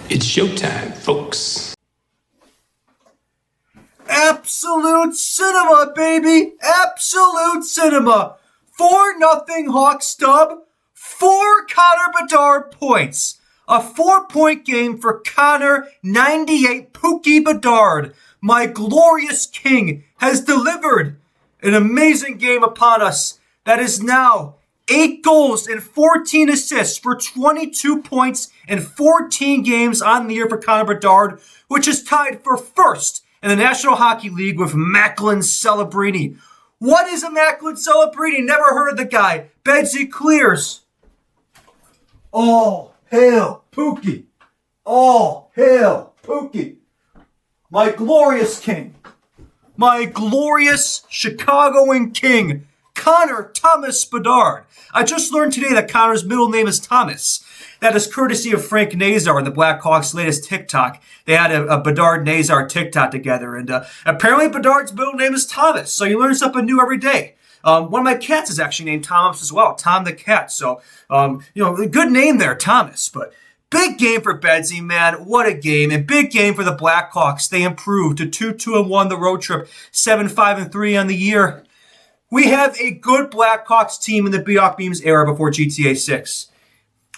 It's showtime, folks. Absolute cinema, baby! Absolute cinema! 4-0 Hawks dub, 4 Connor Bedard points. A 4-point game for Connor, 98 Pookie Bedard. My glorious king has delivered an amazing game upon us that is now 8 goals and 14 assists for 22 points in 14 games on the year for Connor Bedard, which is tied for first in the National Hockey League with Macklin Celebrini. What is a Macklin Celebrini? Never heard of the guy. Bedsy clears. All hail Pookie. All hail Pookie. My glorious king. My glorious Chicagoan king, Connor Thomas Bedard. I just learned today that Connor's middle name is Thomas. That is courtesy of Frank Nazar and the Blackhawks' latest TikTok. They had a Bedard-Nazar TikTok together, and apparently Bedard's middle name is Thomas, so you learn something new every day. One of my cats is actually named Thomas as well, Tom the cat, so, good name there, Thomas, but big game for Bedsy, man. What a game. And big game for the Blackhawks. They improved to 2-2-1 the road trip, 7-5-3 on the year. We have a good Blackhawks team in the Beoc Beams era before GTA 6.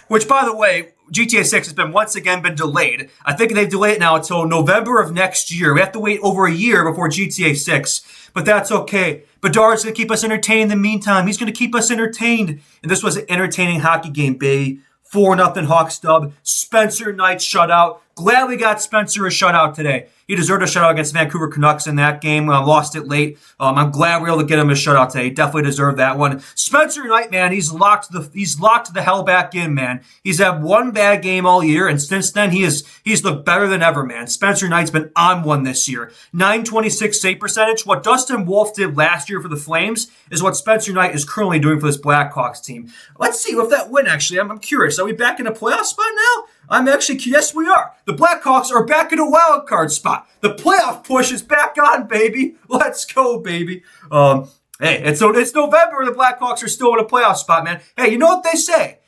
Which, by the way, GTA 6 has once again been delayed. I think they've delayed it now until November of next year. We have to wait over a year before GTA 6. But that's okay. Bedard's going to keep us entertained in the meantime. He's going to keep us entertained. And this was an entertaining hockey game, baby. 4-0 Hawks dub. Spencer Knight shutout. Glad we got Spencer a shutout today. He deserved a shutout against the Vancouver Canucks in that game. Lost it late. I'm glad we were able to get him a shutout today. He definitely deserved that one. Spencer Knight, man, he's locked the hell back in, man. He's had one bad game all year, and since then he's looked better than ever, man. Spencer Knight's been on one this year. .926 save percentage. What Dustin Wolf did last year for the Flames is what Spencer Knight is currently doing for this Blackhawks team. Let's see if that win, actually. I'm curious. Are we back in a playoff spot now? Yes, we are. The Blackhawks are back in a wild card spot. The playoff push is back on, baby. Let's go, baby. Hey, it's November. The Blackhawks are still in a playoff spot, man. Hey, you know what they say?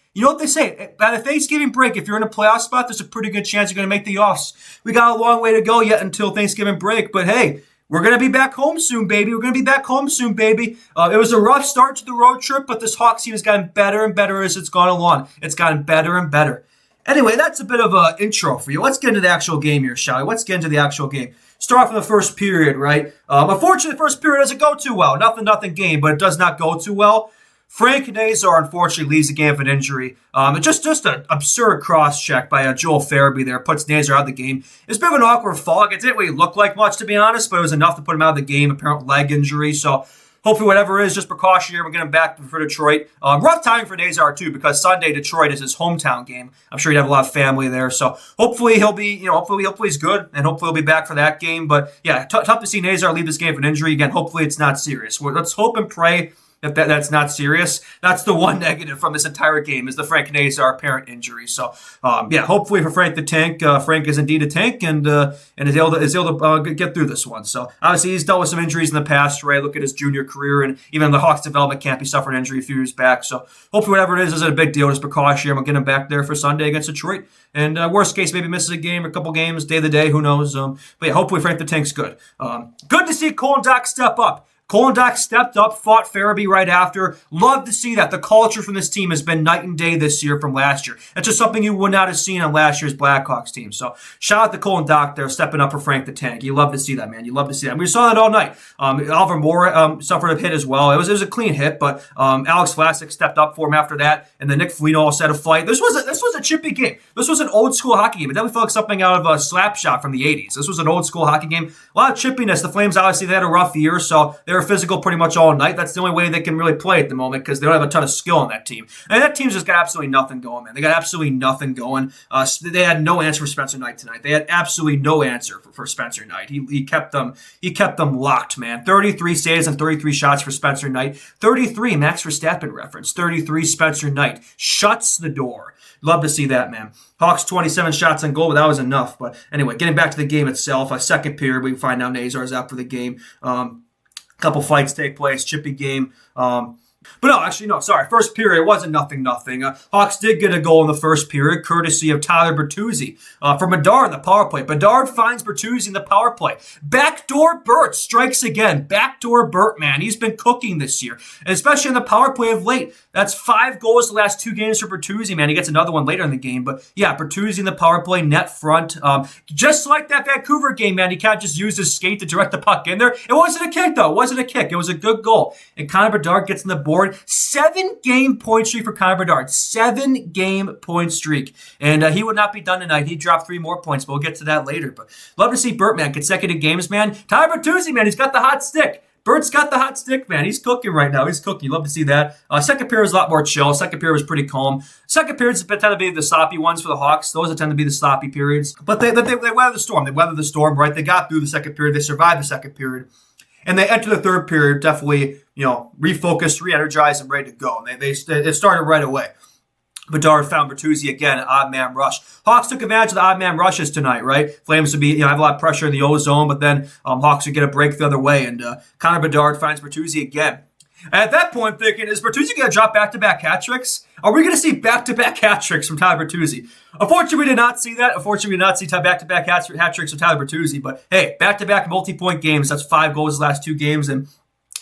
By the Thanksgiving break, if you're in a playoff spot, there's a pretty good chance you're going to make the offs. We got a long way to go yet until Thanksgiving break, but hey, we're going to be back home soon, baby. It was a rough start to the road trip, but this Hawks team has gotten better and better as it's gone along. It's gotten better and better. Anyway, that's a bit of an intro for you. Let's get into the actual game here, shall we? Let's get into the actual game. Start off in the first period, right? Unfortunately, the first period doesn't go too well. Nothing game, but it does not go too well. Frank Nazar, unfortunately, leaves the game with an injury. Just an absurd cross-check by Joel Farabee there. Puts Nazar out of the game. It's a bit of an awkward fall. It didn't really look like much, to be honest, but it was enough to put him out of the game. Apparent leg injury, so hopefully whatever it is, just precautionary. We'll get him back for Detroit. Rough timing for Nazar, too, because Sunday, Detroit is his hometown game. I'm sure he'd have a lot of family there. So hopefully he'll be, hopefully he's good, and hopefully he'll be back for that game. But yeah, tough to see Nazar leave this game for an injury. Again, hopefully it's not serious. Let's hope and pray if that's not serious. That's the one negative from this entire game is the Frank Nazar apparent injury. So, hopefully for Frank the Tank, Frank is indeed a tank and is able to get through this one. So, obviously, he's dealt with some injuries in the past, right? Look at his junior career, and even the Hawks development camp, he suffered an injury a few years back. So, hopefully whatever it is isn't a big deal. Just precautionary. We'll get him back there for Sunday against Detroit. And worst case, maybe misses a game, a couple games, day to day, who knows. But yeah, hopefully Frank the Tank's good. Good to see Cole and Doc step up. Cole and Doc stepped up, fought Farabee right after. Love to see that. The culture from this team has been night and day this year from last year. That's just something you would not have seen on last year's Blackhawks team. So shout out to Cole and Doc there, stepping up for Frank the Tank. You love to see that, man. You love to see that. And we saw that all night. Oliver Moore suffered a hit as well. It was a clean hit, but Alex Vlasic stepped up for him after that. And then Nick Foligno set a fight. This was a chippy game. This was an old school hockey game. It definitely felt like something out of a slap shot from the 80s. This was an old school hockey game. A lot of chippiness. The Flames, obviously, they had a rough year, so they were physical pretty much all night. That's the only way they can really play at the moment because they don't have a ton of skill on that team. And that team's just got absolutely nothing going, man. They got absolutely nothing going. They had no answer for Spencer Knight tonight. They had absolutely no answer for Spencer Knight. He kept them locked, man. 33 saves and 33 shots for Spencer Knight. 33 Max Verstappen reference. 33 Spencer Knight shuts the door. Love to see that, man. Hawks 27 shots on goal, but that was enough. But anyway, getting back to the game itself, a second period, we find out Nazar's out for the game. Couple fights take place, chippy game. But no, actually, no, sorry. First period, it wasn't 0-0. Hawks did get a goal in the first period, courtesy of Tyler Bertuzzi for Bedard in the power play. Bedard finds Bertuzzi in the power play. Backdoor Bert strikes again. Backdoor Bert, man. He's been cooking this year, and especially in the power play of late. That's 5 goals the last 2 games for Bertuzzi, man. He gets another one later in the game. But yeah, Bertuzzi in the power play, net front. Just like that Vancouver game, man. He can't just use his skate to direct the puck in there. It wasn't a kick, though. It wasn't a kick. It was a good goal. And Connor Bedard gets on the board. 7-game point streak for Connor Bedard. 7-game point streak. And he would not be done tonight. He dropped 3 more points, but we'll get to that later. But love to see Bert, man. Consecutive games, man. Tyler Bertuzzi, man. He's got the hot stick. Bert's got the hot stick, man. He's cooking right now. He's cooking. Love to see that. Second period was a lot more chill. Second period was pretty calm. Second periods tend to be the sloppy ones for the Hawks. Those tend to be the sloppy periods. But they weathered the storm. They weathered the storm, right? They got through the second period. They survived the second period. And they enter the third period definitely, refocused, re-energized, and ready to go. It started right away. Bedard found Bertuzzi again, an odd man rush. Hawks took advantage of the odd man rushes tonight, right? Flames would be, have a lot of pressure in the O-zone, but then Hawks would get a break the other way, and Connor Bedard finds Bertuzzi again. And at that point, thinking, is Bertuzzi going to drop back-to-back hat tricks? Are we going to see back-to-back hat tricks from Tyler Bertuzzi? Unfortunately, we did not see that. Unfortunately, we did not see back-to-back hat tricks from Tyler Bertuzzi. But hey, back-to-back multi-point games. That's 5 goals the last 2 games, and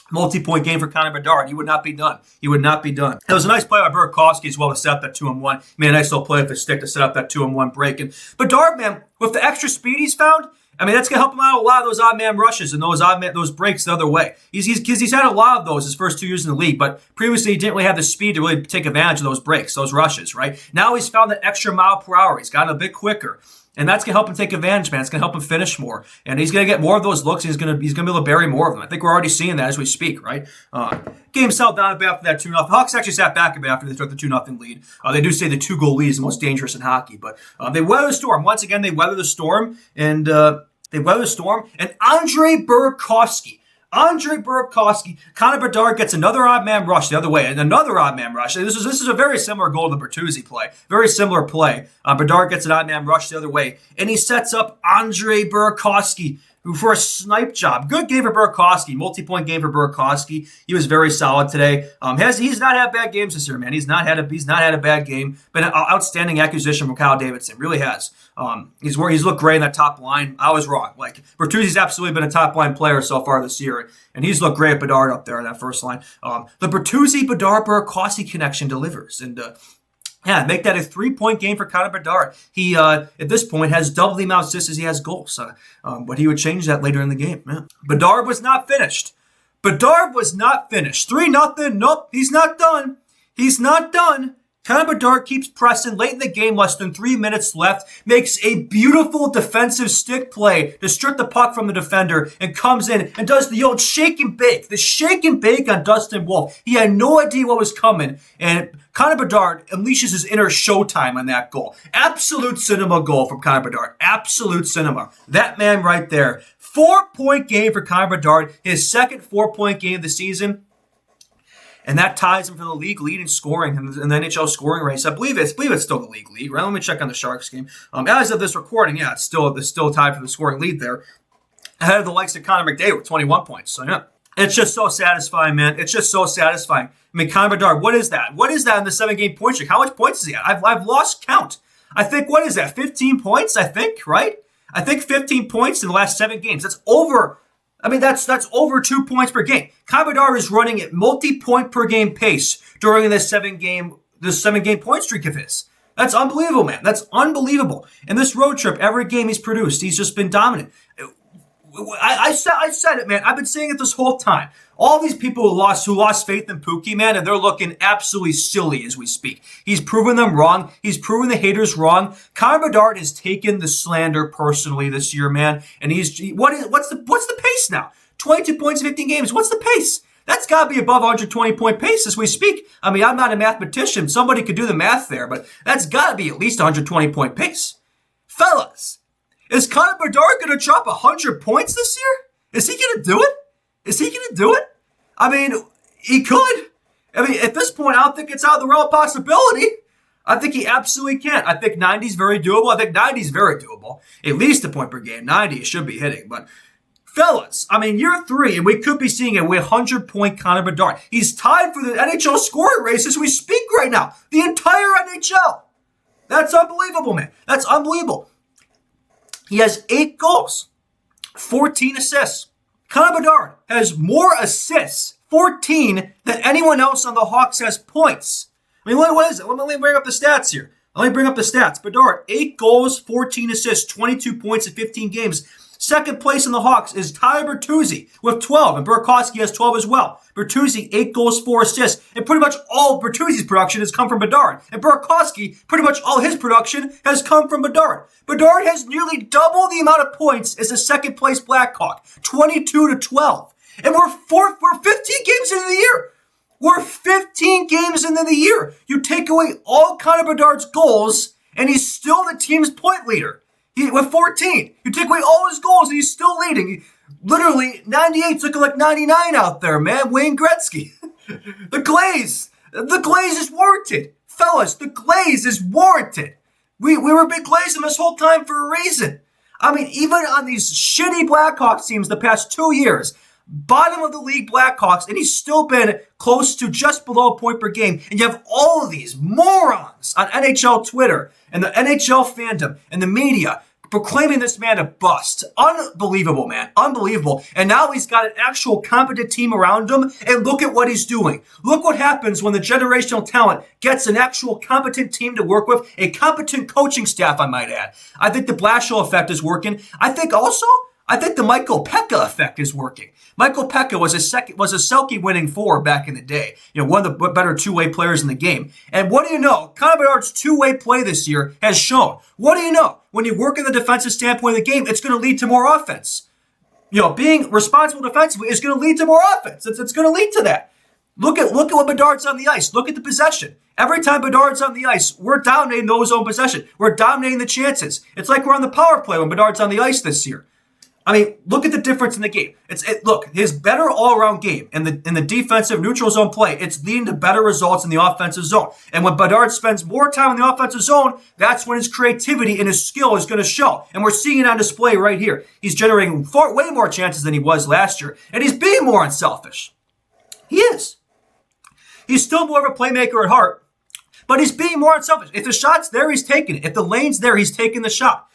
multi-point game for Connor Bedard. He would not be done. He would not be done. It was a nice play by Burakovsky as well to set up that 2-on-1. Made a nice little play with his stick to set up that 2-on-1 break. And Bedard, man, with the extra speed he's found, that's going to help him out a lot of those odd man rushes and those breaks the other way. He's had a lot of those his first 2 years in the league, but previously he didn't really have the speed to really take advantage of those breaks, those rushes, right? Now he's found that extra mile per hour. He's gotten a bit quicker. And that's going to help him take advantage, man. It's going to help him finish more. And he's going to get more of those looks. And he's going to be able to bury more of them. I think we're already seeing that as we speak, right? Game settled down a bit after that 2-0. Hawks actually sat back a bit after they took the 2-0 lead. They do say the 2-goal lead is the most dangerous in hockey. But they weather the storm. Once again, they weather the storm. And Andre Burakovsky, Connor Bedard gets another odd man rush the other way, and another odd man rush. This is a very similar goal to the Bertuzzi play. Very similar play. Bedard gets an odd man rush the other way, and he sets up Andre Burakovsky for a snipe job. Good game for Burakovsky, multi-point game for Burakovsky. He was very solid today. He's not had bad games this year, man. He's not had a bad game. Been an outstanding acquisition from Kyle Davidson. Really has. He's looked great in that top line. I was wrong. Bertuzzi's absolutely been a top line player so far this year, and he's looked great at Bedard up there in that first line. The Bertuzzi-Bedard-Burakovsky connection delivers, and make that a 3-point game for Connor Bedard. He, at this point, has double the amount of assists as he has goals. But he would change that later in the game. Man. Bedard was not finished. 3-0. Nope, he's not done. Connor Bedard keeps pressing late in the game, less than 3 minutes left, makes a beautiful defensive stick play to strip the puck from the defender, and comes in and does the old shake and bake. The shake and bake on Dustin Wolf. He had no idea what was coming, and Connor Bedard unleashes his inner Showtime on that goal. Absolute cinema goal from Connor Bedard. Absolute cinema. That man right there. 4-point game for Connor Bedard. His second 4-point game of the season. And that ties him for the league lead in scoring in the NHL scoring race. I believe it's still the league lead, right? Let me check on the Sharks game. As of this recording, it's still tied for the scoring lead there. Ahead of the likes of Connor McDavid with 21 points. So yeah. It's just so satisfying, man. It's just so satisfying. Connor Bedard, what is that? What is that in the 7-game point streak? How much points is he at? I've lost count. I think, what is that? 15 points, I think, right? I think 15 points in the last 7 games. That's over. That's over 2 points per game. Connor Bedard is running at multi-point per game pace during this 7-game point streak of his. That's unbelievable, man. That's unbelievable. And this road trip, every game he's produced, he's just been dominant. I said it, man. I've been saying it this whole time. All these people who lost faith in Pookie, man, and they're looking absolutely silly as we speak. He's proven them wrong. He's proven the haters wrong. Connor Bedard has taken the slander personally this year, man. And what's the pace now? 22 points in 15 games. What's the pace? That's got to be above 120-point pace as we speak. I'm not a mathematician. Somebody could do the math there, but that's got to be at least 120-point pace. Fellas, is Connor Bedard going to drop 100 points this year? Is he going to do it? He could. At this point, I don't think it's out of the realm of possibility. I think he absolutely can. I think 90 is very doable. At least a point per game. 90 should be hitting. But Fellas, I mean, year 3, and we could be seeing a 100-point Connor Bedard. He's tied for the NHL scoring race as we speak right now. The entire NHL. That's unbelievable, man. That's unbelievable. He has 8 goals, 14 assists. Connor Bedard has more assists, 14, than anyone else on the Hawks has points. I mean, what is it? Let me bring up the stats here. Bedard, 8 goals, 14 assists, 22 points in 15 games. Second place in the Hawks is Tyler Bertuzzi with 12, and Burakovsky has 12 as well. Bertuzzi, 8 goals, 4 assists, and pretty much all Bertuzzi's production has come from Bedard. And Burakovsky, pretty much all his production has come from Bedard. Bedard has nearly double the amount of points as the second place Blackhawk, 22-12. And we're 15 games into the year. We're 15 games into the year. You take away all Connor Bedard's goals, and he's still the team's point leader. With 14. You take away all his goals, and he's still leading. Literally, 98's looking like 99 out there, man. Wayne Gretzky. The glaze is warranted. Fellas, the glaze is warranted. We were big glazing this whole time for a reason. I mean, even on these shitty Blackhawks teams the past 2 years, bottom of the league Blackhawks, and he's still been close to just below a point per game. And you have all of these morons on NHL Twitter and the NHL fandom and the media proclaiming this man a bust. Unbelievable, man. Unbelievable. And now he's got an actual competent team around him, and look at what he's doing. Look what happens when the generational talent gets an actual competent team to work with, a competent coaching staff, I might add. I think the Blashill effect is working. I think the Michael Pekka effect is working. Michael Pekka was a Selke winning forward back in the day. You know, one of the better two-way players in the game. And what do you know? Connor Bedard's two-way play this year has shown. What do you know? When you work in the defensive standpoint of the game, it's going to lead to more offense. You know, being responsible defensively is going to lead to more offense. It's going to lead to that. Look at what Bedard's on the ice. Look at the possession. Every time Bedard's on the ice, we're dominating those zone possession. We're dominating the chances. It's like we're on the power play when Bedard's on the ice this year. I mean, look at the difference in the game. Look, his better all-around game in the defensive neutral zone play, it's leading to better results in the offensive zone. And when Bedard spends more time in the offensive zone, that's when his creativity and his skill is going to show. And we're seeing it on display right here. He's generating way more chances than he was last year, and he's being more unselfish. He is. He's still more of a playmaker at heart, but he's being more unselfish. If the shot's there, he's taking it. If the lane's there, he's taking the shot.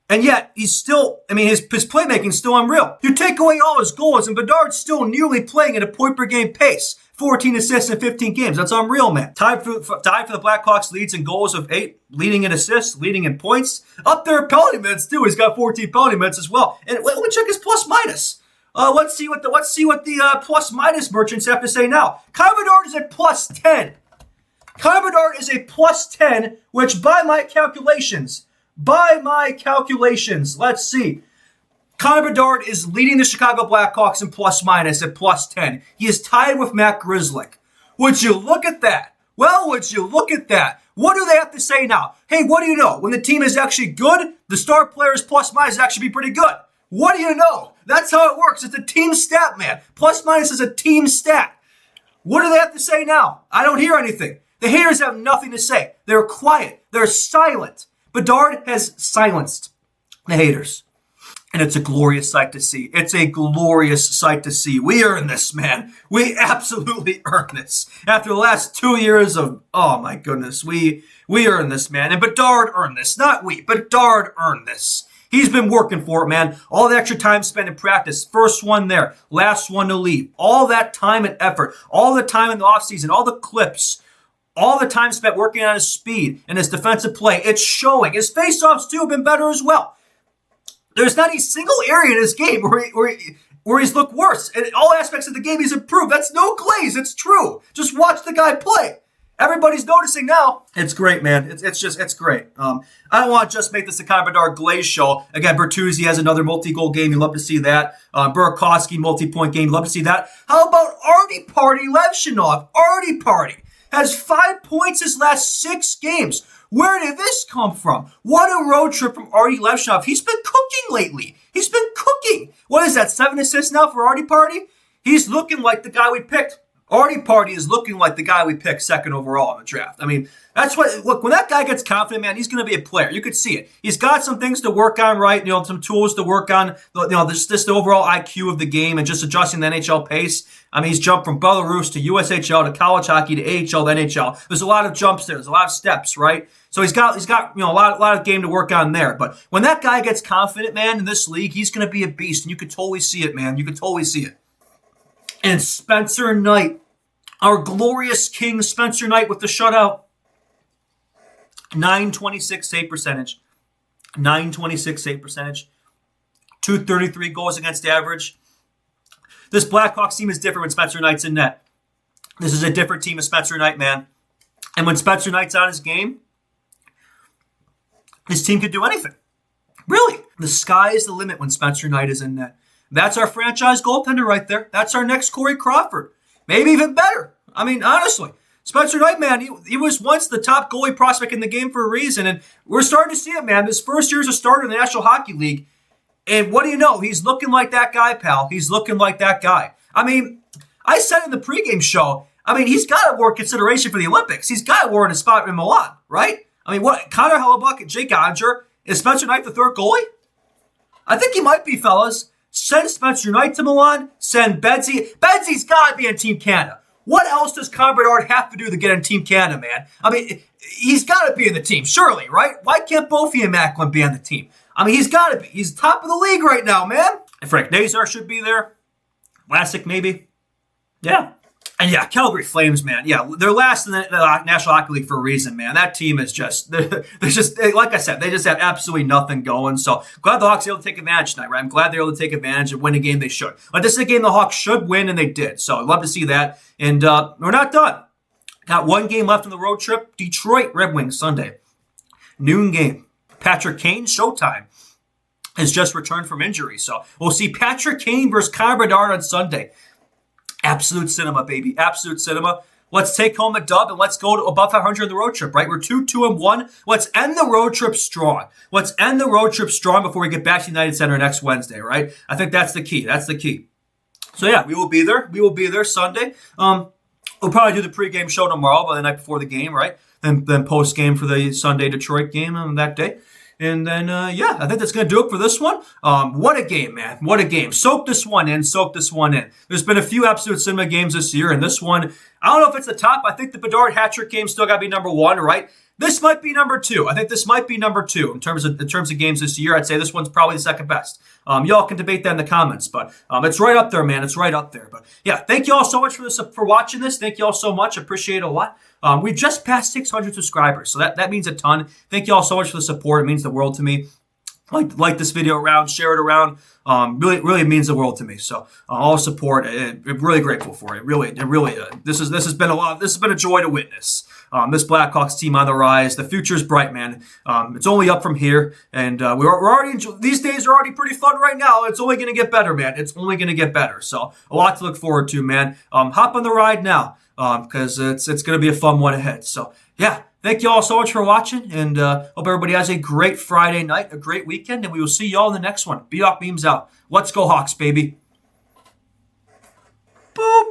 And yet, he's still, his playmaking's still unreal. You take away all his goals, and Bedard's still nearly playing at a point-per-game pace. 14 assists in 15 games. That's unreal, man. Tied for the Blackhawks leads in goals of 8, leading in assists, leading in points. Up there in penalty minutes, too. He's got 14 penalty minutes as well. And let me check his plus-minus. Let's see what the plus-minus merchants have to say now. Connor Bedard is at plus 10. Connor Bedard is a plus 10, which by my calculations, let's see. Connor Bedard is leading the Chicago Blackhawks in plus-minus at plus 10. He is tied with Matt Grzelcyk. Would you look at that? Well, would you look at that? What do they have to say now? Hey, what do you know? When the team is actually good, the star player's plus-minus actually be pretty good. What do you know? That's how it works. It's a team stat, man. Plus-minus is a team stat. What do they have to say now? I don't hear anything. The haters have nothing to say. They're quiet. They're silent. Bedard has silenced the haters. And it's a glorious sight to see. It's a glorious sight to see. We earned this, man. We absolutely earned this. After the last 2 years of, oh my goodness, we earned this, man. And Bedard earned this. Not we. Bedard earned this. He's been working for it, man. All the extra time spent in practice. First one there. Last one to leave. All that time and effort. All the time in the offseason. All the clips. All the time spent working on his speed and his defensive play. It's showing. His faceoffs, too, have been better as well. There's not a single area in his game where he's looked worse. In all aspects of the game, he's improved. That's no glaze. It's true. Just watch the guy play. Everybody's noticing now. It's great, man. It's great. I don't want to just make this a Connor Bedard glaze show. Again, Bertuzzi has another multi-goal game. You'd love to see that. Burakovsky, multi-point game. You'd love to see that. How about Artie Party Levshinov? Artie Party has 5 points his last 6 games. Where did this come from? What a road trip from Artie Levshinov. He's been cooking lately. He's been cooking. What is that, 7 assists now for Artie Party? He's looking like the guy we picked Artie Party is looking like the guy we picked second overall in the draft. I mean, that's what, look, when that guy gets confident, man, he's going to be a player. You could see it. He's got some things to work on, right? Some tools to work on, just the overall IQ of the game and just adjusting the NHL pace. I mean, he's jumped from Belarus to USHL to college hockey to AHL to NHL. There's a lot of jumps there. There's a lot of steps, right? So he's got a lot of game to work on there. But when that guy gets confident, man, in this league, he's going to be a beast. And you could totally see it, man. You could totally see it. And Spencer Knight, our glorious king, Spencer Knight with the shutout. 926 save percentage. 926 save percentage. 233 goals against average. This Blackhawks team is different when Spencer Knight's in net. This is a different team of Spencer Knight, man. And when Spencer Knight's on his game, this team could do anything. Really. The sky is the limit when Spencer Knight is in net. That's our franchise goaltender right there. That's our next Corey Crawford. Maybe even better. I mean, honestly. Spencer Knight, man, he was once the top goalie prospect in the game for a reason, and we're starting to see it, man. This first year as a starter in the National Hockey League, and what do you know? He's looking like that guy, pal. He's looking like that guy. I mean, I said in the pregame show, he's got to warrant consideration for the Olympics. He's got to warrant a spot in Milan, right? I mean, what? Connor Hellebuck and Jake Onger, is Spencer Knight the third goalie? I think he might be, fellas. Send Spencer Knight to Milan. Send Bedsy. Bedsy's got to be on Team Canada. What else does Connor Bedard have to do to get on Team Canada, man? I mean, he's got to be in the team, surely, right? Why can't Bofi and Macklin be on the team? I mean, he's got to be. He's top of the league right now, man. Frank Nazar should be there. Vlasic, maybe. Yeah. And yeah, Calgary Flames, man. Yeah, they're last in the National Hockey League for a reason, man. That team is just, they're just, like I said, they just have absolutely nothing going. So glad the Hawks were able to take advantage tonight, right? I'm glad they were able to take advantage and win a game they should. But this is a game the Hawks should win, and they did. So I'd love to see that. And we're not done. Got one game left on the road trip. Detroit Red Wings Sunday. Noon game. Patrick Kane, showtime, has just returned from injury. So we'll see Patrick Kane versus Connor Bedard on Sunday. Absolute cinema, baby. Absolute cinema. Let's take home a dub and let's go to above 500 on the road trip, right? We're 2-2-1. Let's end the road trip strong. Let's end the road trip strong before we get back to United Center next Wednesday, right? I think that's the key. That's the key. So yeah, we will be there. We will be there Sunday. We'll probably do the pregame show tomorrow, by the night before the game, right? Then post game for the Sunday Detroit game on that day. And then, I think that's going to do it for this one. What a game, man. What a game. Soak this one in. Soak this one in. There's been a few absolute cinema games this year, and this one, I don't know if it's the top. I think the Bedard hat-trick game still got to be number one, right? This might be number two. I think this might be number two in terms of games this year. I'd say this one's probably the second best. Y'all can debate that in the comments, but it's right up there, man. It's right up there. But yeah, thank you all so much for watching this. Thank you all so much. Appreciate it a lot. We've just passed 600 subscribers, so that means a ton. Thank you all so much for the support. It means the world to me. Like this video around, share it around. Really means the world to me. So all support, I'm really grateful for it. Really, this has been a lot. This has been a joy to witness. This Blackhawks team on the rise. The future's bright, man. It's only up from here, and we're already these days are already pretty fun right now. It's only going to get better, man. It's only going to get better. So a lot to look forward to, man. Hop on the ride now, because it's going to be a fun one ahead. So yeah. Thank you all so much for watching, and hope everybody has a great Friday night, a great weekend, and we will see you all in the next one. Beat Beams out. Let's go Hawks, baby. Boop.